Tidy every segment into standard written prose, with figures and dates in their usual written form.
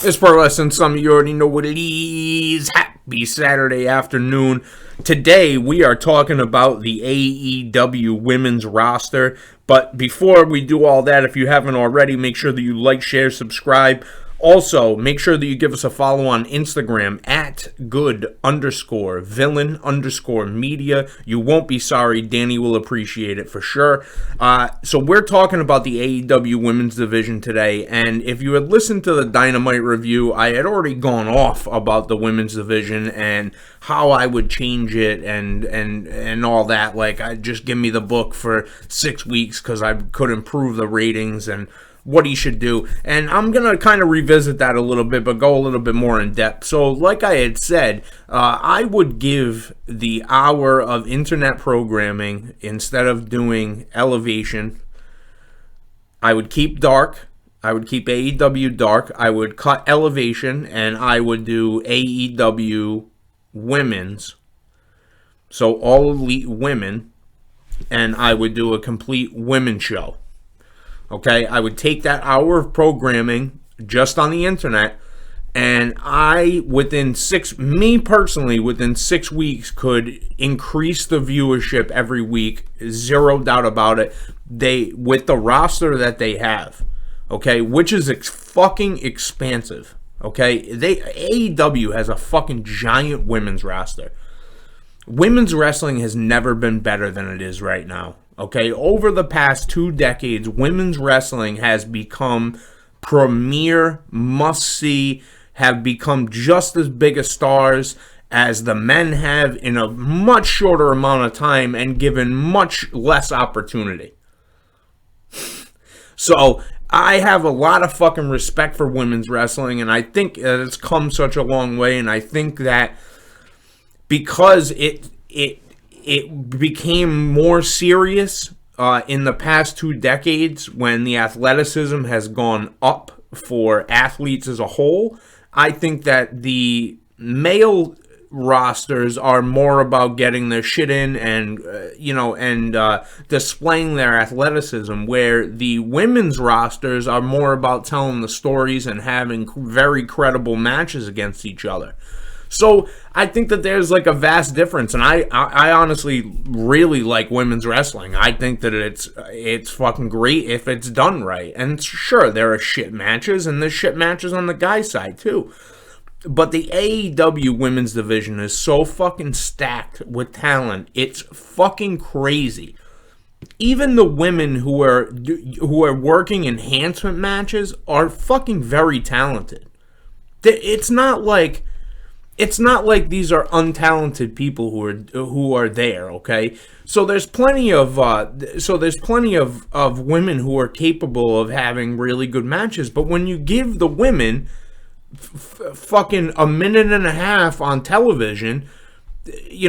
It's pro wrestling. Some of you already know what it is. Happy Saturday afternoon. Today we are talking about the AEW women's roster. But before we do all that, if you haven't already, make sure that you like, share, subscribe. Also, make sure that you give us a follow on Instagram at good_villain_media. You won't be sorry. Danny will appreciate it for sure. So we're talking about the AEW women's division today. And if you had listened to the Dynamite review, I had already gone off about the women's division and how I would change it and all that. Like, I'd just give me the book for 6 weeks because I could improve the ratings and what he should do. And I'm going to kind of revisit that a little bit, but go a little bit more in depth. So like I had said, I would give the hour of internet programming, instead of doing Elevation, I would keep Dark. I would keep AEW Dark. I would cut Elevation, and I would do AEW Women's. So all elite women, and I would do a complete women's show. Okay, I would take that hour of programming just on the internet, and within 6 weeks, could increase the viewership every week, zero doubt about it. With the roster that they have, okay, which is fucking expansive. Okay, AEW has a fucking giant women's roster. Women's wrestling has never been better than it is right now. Okay, over the past 2 decades, women's wrestling has become premier, must-see, have become just as big as stars as the men have in a much shorter amount of time and given much less opportunity. So, I have a lot of fucking respect for women's wrestling, and I think that it's come such a long way, and I think that because it became more serious in the past 2 decades when the athleticism has gone up for athletes as a whole. I think that the male rosters are more about getting their shit in and displaying their athleticism, where the women's rosters are more about telling the stories and having very credible matches against each other. So I think that there's like a vast difference, and I honestly really like women's wrestling. I think that it's fucking great if it's done right. And sure, there are shit matches, and there's shit matches on the guy's side too. But the AEW women's division is so fucking stacked with talent. It's fucking crazy. Even the women who are working enhancement matches are fucking very talented. It's not like these are untalented people who are there, okay? So there's plenty of women who are capable of having really good matches, but when you give the women fucking a minute and a half on television,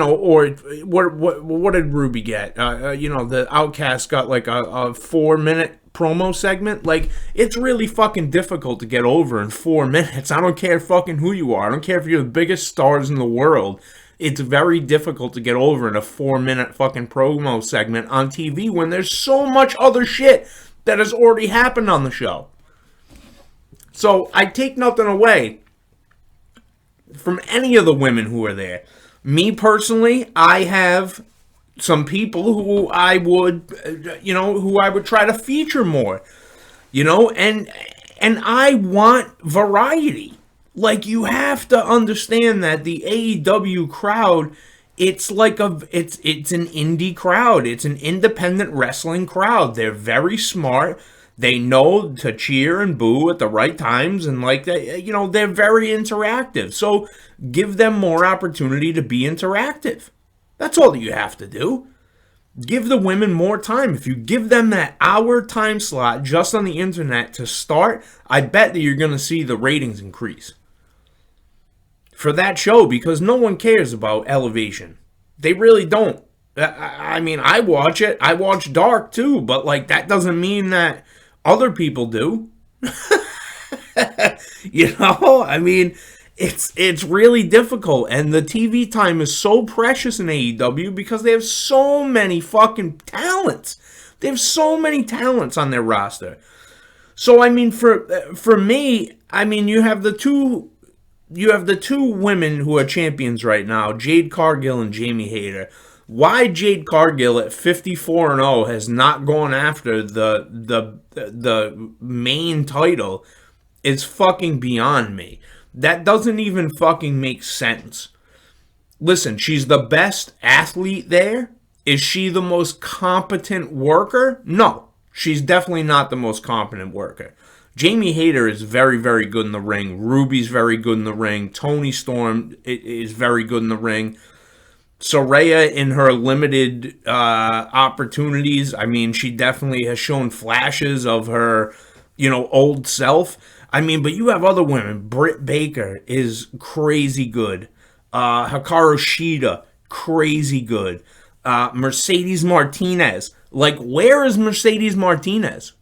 or what did Ruby get? The Outcast got like a 4-minute promo segment. Like, it's really fucking difficult to get over in 4 minutes. I don't care fucking who you are. I don't care if you're the biggest stars in the world. It's very difficult to get over in a 4-minute fucking promo segment on TV when there's so much other shit that has already happened on the show. So I take nothing away from any of the women who are there. Me personally, I have some people who I would try to feature more, and I want variety. Like, you have to understand that the AEW crowd, it's like it's an indie crowd. It's an independent wrestling crowd. They're very smart. They know to cheer and boo at the right times, and like that, they're very interactive. So give them more opportunity to be interactive. That's all that you have to do. Give the women more time. If you give them that hour time slot just on the internet to start, I bet that you're going to see the ratings increase for that show, because no one cares about Elevation. They really don't. I mean, I watch it. I watch Dark too, but like, that doesn't mean that other people do. I mean, it's really difficult, and the TV time is so precious in AEW because they have so many fucking talents. They have so many talents on their roster. So I mean, for me, I mean, you have the two women who are champions right now, Jade Cargill and Jamie Hayter. Why Jade Cargill at 54-0 has not gone after the main title is fucking beyond me. That doesn't even fucking make sense. Listen, she's the best athlete there. Is she the most competent worker? No, she's definitely not the most competent worker. Jamie Hayter is very, very good in the ring. Ruby's very good in the ring. Toni Storm is very good in the ring. Saraya, in her limited opportunities, I mean, she definitely has shown flashes of her, old self. I mean, but you have other women. Britt Baker is crazy good. Hikaru Shida, crazy good. Mercedes Martinez. Like, where is Mercedes Martinez?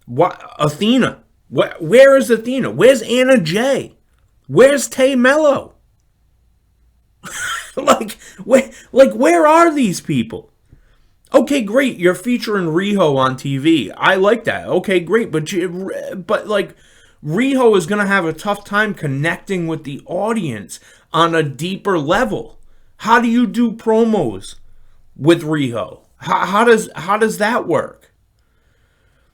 What, Athena? Where is Athena? Where's Anna Jay? Where's Tay Mello? where are these people? Okay, great. You're featuring Riho on TV. I like that. Okay, great. But Riho is gonna have a tough time connecting with the audience on a deeper level. How do you do promos with Riho? How does that work?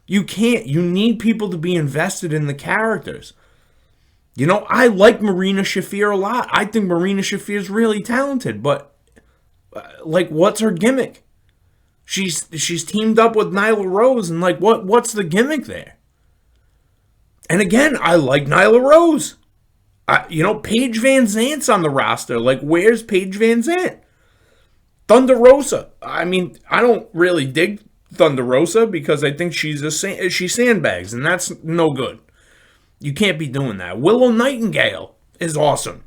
You can't. You need people to be invested in the characters. I like Marina Shafir a lot. I think Marina Shafir is really talented, but what's her gimmick? She's teamed up with Nyla Rose, and what's the gimmick there? And again, I like Nyla Rose. Paige Van Zant's on the roster. Where's Paige Van Zant? Thunder Rosa. I mean, I don't really dig Thunder Rosa because I think she sandbags, and that's no good. You can't be doing that. Willow Nightingale is awesome.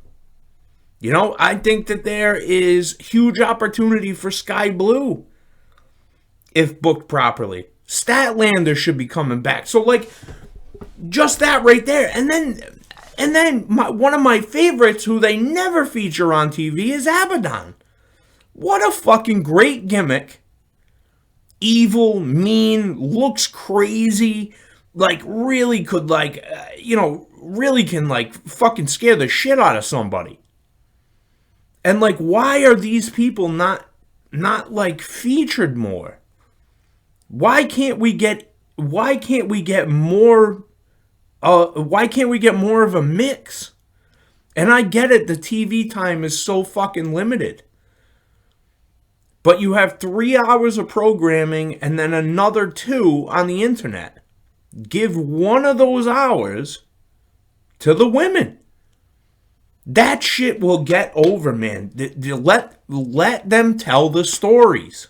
I think that there is huge opportunity for Sky Blue if booked properly. Statlander should be coming back. So, just that right there. And then one of my favorites who they never feature on TV is Abaddon. What a fucking great gimmick. Evil, mean, looks crazy, really could, really can, fucking scare the shit out of somebody. And, why are these people not featured more? Why can't we get more, why can't we get more of a mix? And I get it, the TV time is so fucking limited. But you have 3 hours of programming and then another 2 on the internet. Give one of those hours to the women. That shit will get over, man. Let them tell the stories.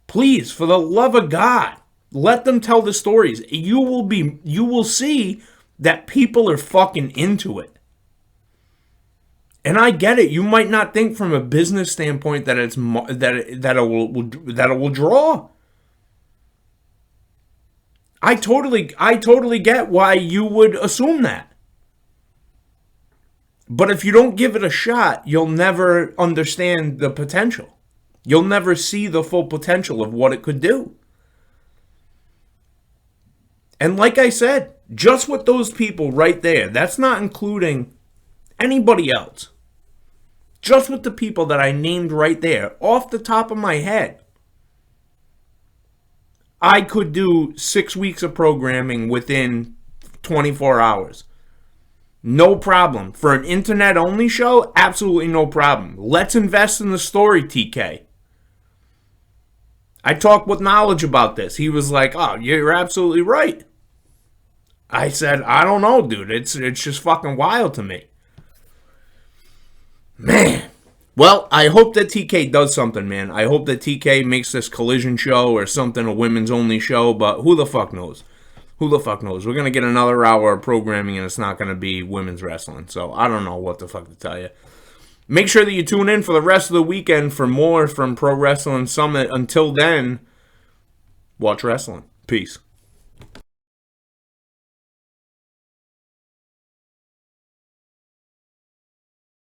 Please, for the love of God, let them tell the stories. You will see that people are fucking into it. And I get it. You might not think from a business standpoint that it will draw. I totally get why you would assume that. But if you don't give it a shot, you'll never understand the potential. You'll never see the full potential of what it could do. And like I said, just with those people right there, that's not including anybody else. Just with the people that I named right there, off the top of my head, I could do 6 weeks of programming within 24 hours. No problem. For an internet-only show, absolutely no problem. Let's invest in the story, TK. I talked with Knowledge about this. He was like, oh, you're absolutely right. I said, I don't know, dude. It's just fucking wild to me. Man. Well, I hope that TK does something, man. I hope that TK makes this Collision show or something, a women's only show, but who the fuck knows? Who the fuck knows? We're going to get another hour of programming and it's not going to be women's wrestling. So I don't know what the fuck to tell you. Make sure that you tune in for the rest of the weekend for more from Pro Wrestling Summit. Until then, watch wrestling. Peace.